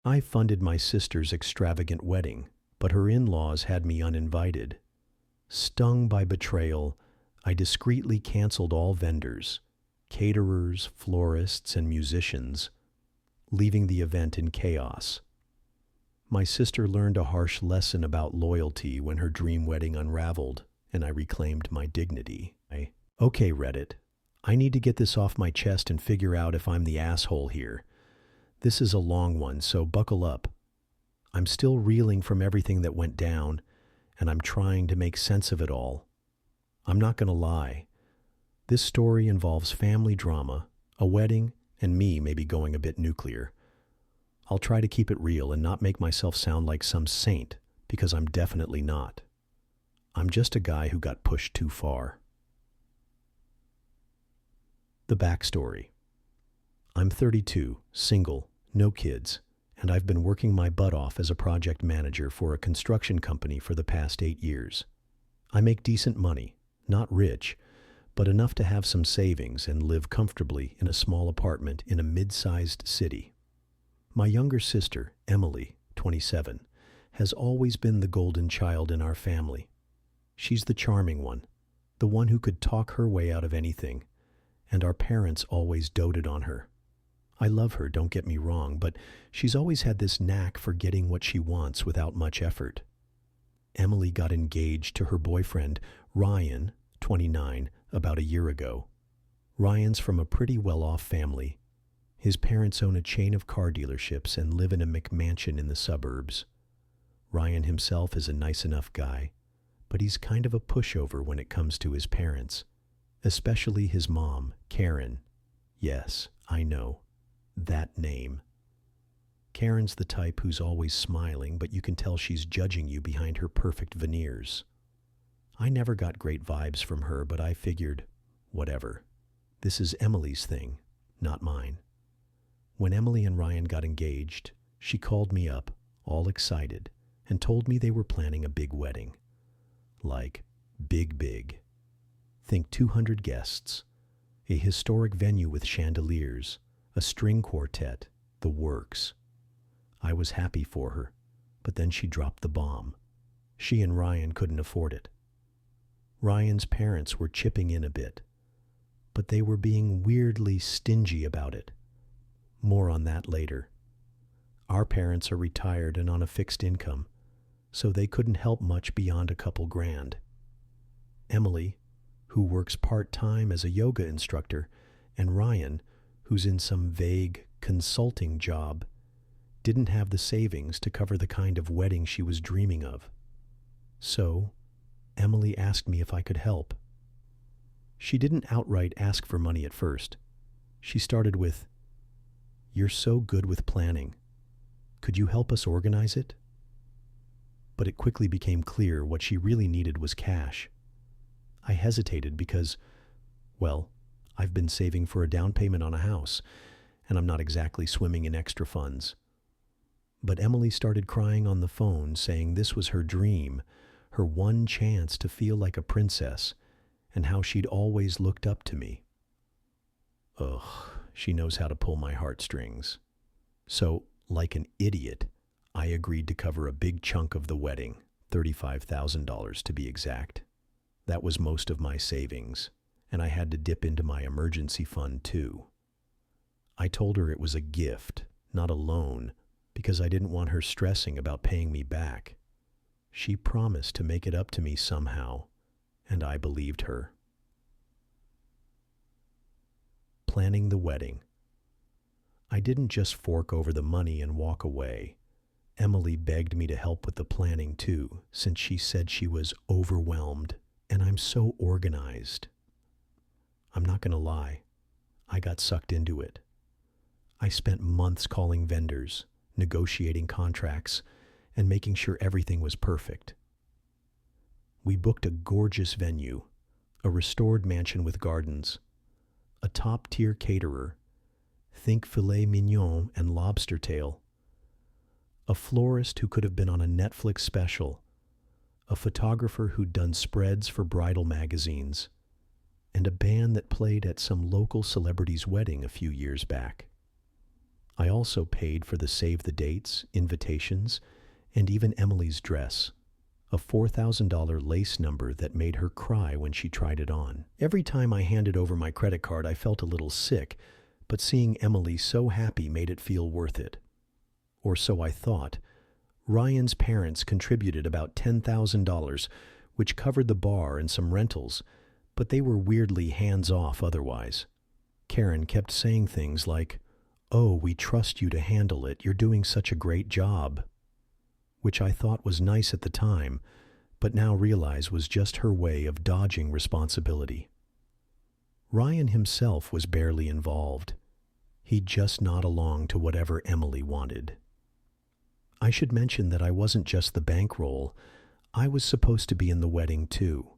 I funded my sister's extravagant wedding, but her in-laws had me uninvited. Stung by betrayal, I discreetly canceled all vendors, caterers, florists, and musicians, leaving the event in chaos. My sister learned a harsh lesson about loyalty when her dream wedding unraveled, and I reclaimed my dignity. Okay, Reddit, I need to get this off my chest and figure out if I'm the asshole here. This is a long one, so buckle up. I'm still reeling from everything that went down, and I'm trying to make sense of it all. I'm not gonna lie. This story involves family drama, a wedding, and me maybe going a bit nuclear. I'll try to keep it real and not make myself sound like some saint, because I'm definitely not. I'm just a guy who got pushed too far. The backstory. I'm 32, single, no kids, and I've been working my butt off as a project manager for a construction company for the past 8 years. I make decent money, not rich, but enough to have some savings and live comfortably in a small apartment in a mid-sized city. My younger sister, Emily, 27, has always been the golden child in our family. She's the charming one, the one who could talk her way out of anything, and our parents always doted on her. I love her, don't get me wrong, but she's always had this knack for getting what she wants without much effort. Emily got engaged to her boyfriend, Ryan, 29, about a year ago. Ryan's from a pretty well-off family. His parents own a chain of car dealerships and live in a McMansion in the suburbs. Ryan himself is a nice enough guy, but he's kind of a pushover when it comes to his parents, especially his mom, Karen. Yes, I know. That name. Karen's the type who's always smiling, but you can tell she's judging you behind her perfect veneers. I never got great vibes from her, but I figured, whatever. This is Emily's thing, not mine. When Emily and Ryan got engaged, she called me up, all excited, and told me they were planning a big wedding. Like, big. Think 200 guests, a historic venue with chandeliers, a string quartet, the works. I was happy for her, but then she dropped the bomb. She and Ryan couldn't afford it. Ryan's parents were chipping in a bit, but they were being weirdly stingy about it. More on that later. Our parents are retired and on a fixed income, so they couldn't help much beyond a couple grand. Emily, who works part-time as a yoga instructor, and Ryan, who's in some vague consulting job, didn't have the savings to cover the kind of wedding she was dreaming of. So, Emily asked me if I could help. She didn't outright ask for money at first. She started with, "You're so good with planning. Could you help us organize it?" But it quickly became clear what she really needed was cash. I hesitated because, well, I've been saving for a down payment on a house, and I'm not exactly swimming in extra funds. But Emily started crying on the phone, saying this was her dream, her one chance to feel like a princess, and how she'd always looked up to me. Ugh, she knows how to pull my heartstrings. So, like an idiot, I agreed to cover a big chunk of the wedding, $35,000 to be exact. That was most of my savings, and I had to dip into my emergency fund too. I told her it was a gift, not a loan, because I didn't want her stressing about paying me back. She promised to make it up to me somehow, and I believed her. Planning the wedding. I didn't just fork over the money and walk away. Emily begged me to help with the planning too, since she said she was overwhelmed, and I'm so organized. I'm not gonna lie, I got sucked into it. I spent months calling vendors, negotiating contracts, and making sure everything was perfect. We booked a gorgeous venue, a restored mansion with gardens, a top-tier caterer, think filet mignon and lobster tail, a florist who could have been on a Netflix special, a photographer who'd done spreads for bridal magazines, and a band that played at some local celebrity's wedding a few years back. I also paid for the save the dates, invitations, and even Emily's dress, a $4,000 lace number that made her cry when she tried it on. Every time I handed over my credit card, I felt a little sick, but seeing Emily so happy made it feel worth it. Or so I thought. Ryan's parents contributed about $10,000, which covered the bar and some rentals, but they were weirdly hands-off otherwise. Karen kept saying things like, "Oh, we trust you to handle it. You're doing such a great job," which I thought was nice at the time, but now realize was just her way of dodging responsibility. Ryan himself was barely involved. He'd just nod along to whatever Emily wanted. I should mention that I wasn't just the bankroll. I was supposed to be in the wedding too.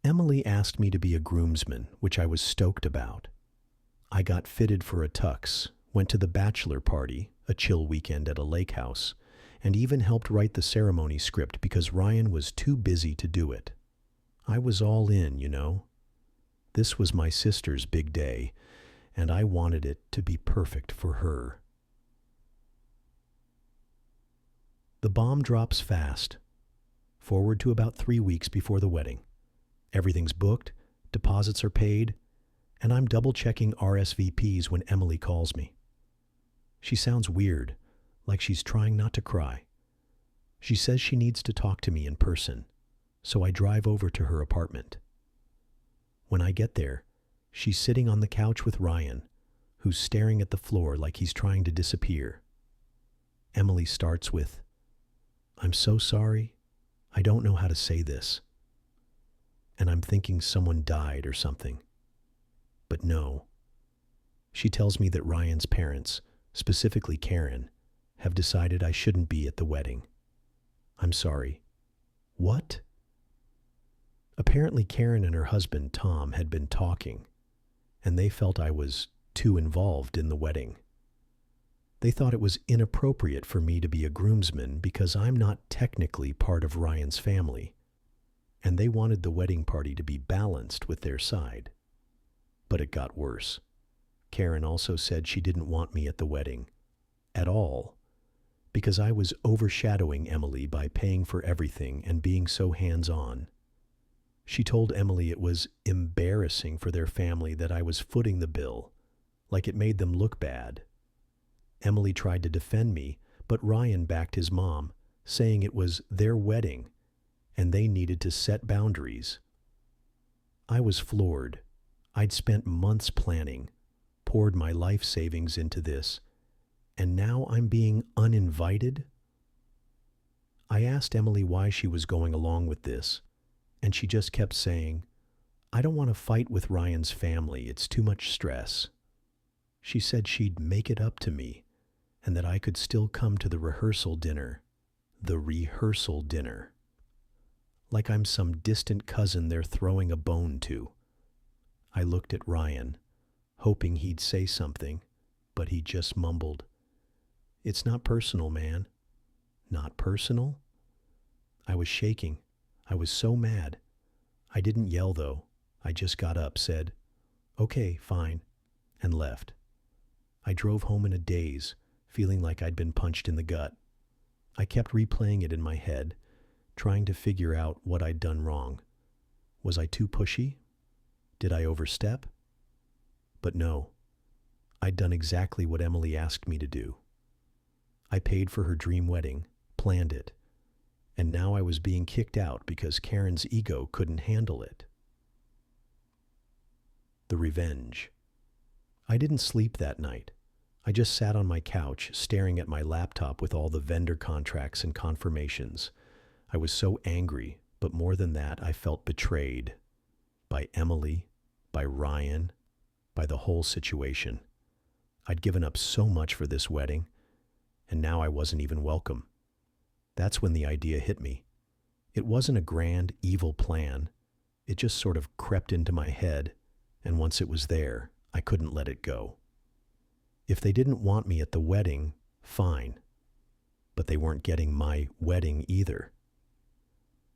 Emily asked me to be a groomsman, which I was stoked about. I got fitted for a tux, went to the bachelor party, a chill weekend at a lake house, and even helped write the ceremony script because Ryan was too busy to do it. I was all in, you know. This was my sister's big day, and I wanted it to be perfect for her. The bomb drops fast. Forward to about 3 weeks before the wedding. Everything's booked, deposits are paid, and I'm double-checking RSVPs when Emily calls me. She sounds weird, like she's trying not to cry. She says she needs to talk to me in person, so I drive over to her apartment. When I get there, she's sitting on the couch with Ryan, who's staring at the floor like he's trying to disappear. Emily starts with, "I'm so sorry. I don't know how to say this." And I'm thinking someone died or something. But no. She tells me that Ryan's parents, specifically Karen, have decided I shouldn't be at the wedding. I'm sorry. What? Apparently Karen and her husband, Tom, had been talking, and they felt I was too involved in the wedding. They thought it was inappropriate for me to be a groomsman because I'm not technically part of Ryan's family, and they wanted the wedding party to be balanced with their side. But it got worse. Karen also said she didn't want me at the wedding at all because I was overshadowing Emily by paying for everything and being so hands-on. She told Emily it was embarrassing for their family that I was footing the bill, like it made them look bad. Emily tried to defend me, but Ryan backed his mom, saying it was their wedding and they needed to set boundaries. I was floored. I'd spent months planning, poured my life savings into this, and now I'm being uninvited? I asked Emily why she was going along with this, and she just kept saying, "I don't want to fight with Ryan's family. It's too much stress." She said she'd make it up to me, and that I could still come to the rehearsal dinner. The rehearsal dinner. Like I'm some distant cousin they're throwing a bone to. I looked at Ryan, hoping he'd say something, but he just mumbled, "It's not personal, man." Not personal? I was shaking. I was so mad. I didn't yell, though. I just got up, said, "Okay, fine," and left. I drove home in a daze, feeling like I'd been punched in the gut. I kept replaying it in my head, trying to figure out what I'd done wrong. Was I too pushy? Did I overstep? But no. I'd done exactly what Emily asked me to do. I paid for her dream wedding, planned it, and now I was being kicked out because Karen's ego couldn't handle it. The revenge. I didn't sleep that night. I just sat on my couch, staring at my laptop with all the vendor contracts and confirmations. I was so angry, but more than that, I felt betrayed. By Emily, by Ryan, by the whole situation. I'd given up so much for this wedding, and now I wasn't even welcome. That's when the idea hit me. It wasn't a grand, evil plan. It just sort of crept into my head, and once it was there, I couldn't let it go. If they didn't want me at the wedding, fine. But they weren't getting my wedding either.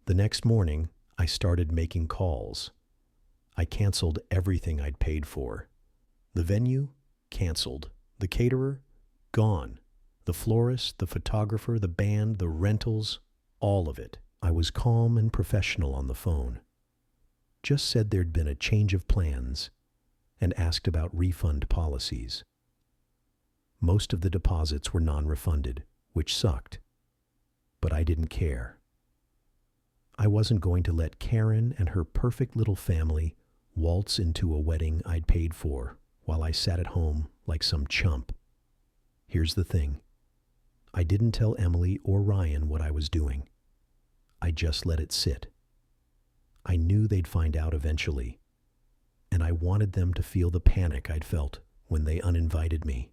The next morning, I started making calls. I canceled everything I'd paid for. The venue? Canceled. The caterer? Gone. The florist, the photographer, the band, the rentals, all of it. I was calm and professional on the phone. Just said there'd been a change of plans and asked about refund policies. Most of the deposits were non-refunded, which sucked. But I didn't care. I wasn't going to let Karen and her perfect little family waltz into a wedding I'd paid for while I sat at home like some chump. Here's the thing. I didn't tell Emily or Ryan what I was doing. I just let it sit. I knew they'd find out eventually, and I wanted them to feel the panic I'd felt when they uninvited me.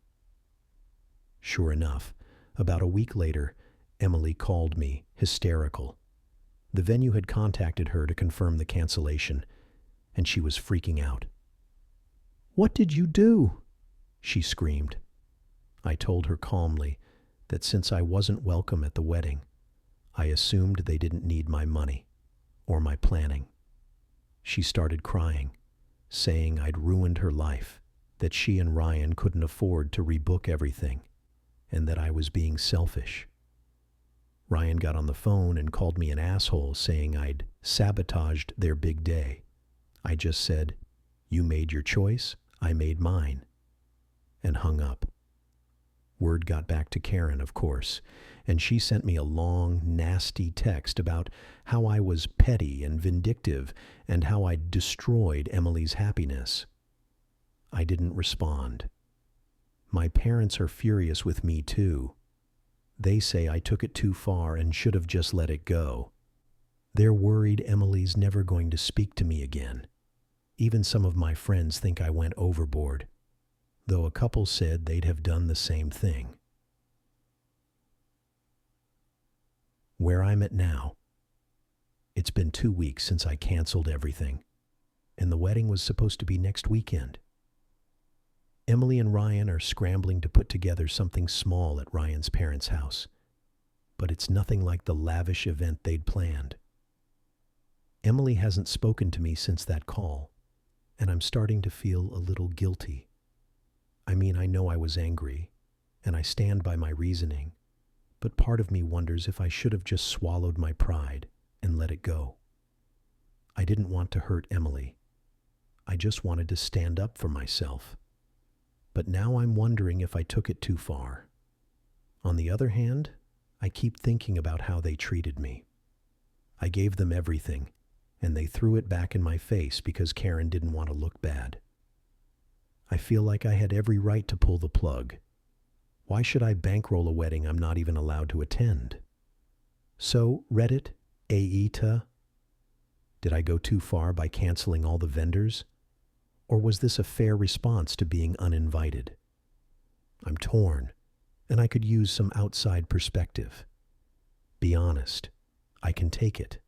Sure enough, about a week later, Emily called me, hysterical. The venue had contacted her to confirm the cancellation, and she was freaking out. "What did you do?" she screamed. I told her calmly that since I wasn't welcome at the wedding, I assumed they didn't need my money or my planning. She started crying, saying I'd ruined her life, that she and Ryan couldn't afford to rebook everything, and that I was being selfish. Ryan got on the phone and called me an asshole, saying I'd sabotaged their big day. I just said, "You made your choice, I made mine," and hung up. Word got back to Karen, of course, and she sent me a long, nasty text about how I was petty and vindictive and how I'd destroyed Emily's happiness. I didn't respond. My parents are furious with me too. They say I took it too far and should have just let it go. They're worried Emily's never going to speak to me again. Even some of my friends think I went overboard, though a couple said they'd have done the same thing. Where I'm at now. It's been 2 weeks since I canceled everything, and the wedding was supposed to be next weekend. Emily and Ryan are scrambling to put together something small at Ryan's parents' house, but it's nothing like the lavish event they'd planned. Emily hasn't spoken to me since that call, and I'm starting to feel a little guilty. I mean, I know I was angry, and I stand by my reasoning, but part of me wonders if I should have just swallowed my pride and let it go. I didn't want to hurt Emily. I just wanted to stand up for myself. But now I'm wondering if I took it too far. On the other hand, I keep thinking about how they treated me. I gave them everything, and they threw it back in my face because Karen didn't want to look bad. I feel like I had every right to pull the plug. Why should I bankroll a wedding I'm not even allowed to attend? So, Reddit, AETA, did I go too far by canceling all the vendors? Or was this a fair response to being uninvited? I'm torn, and I could use some outside perspective. Be honest, I can take it.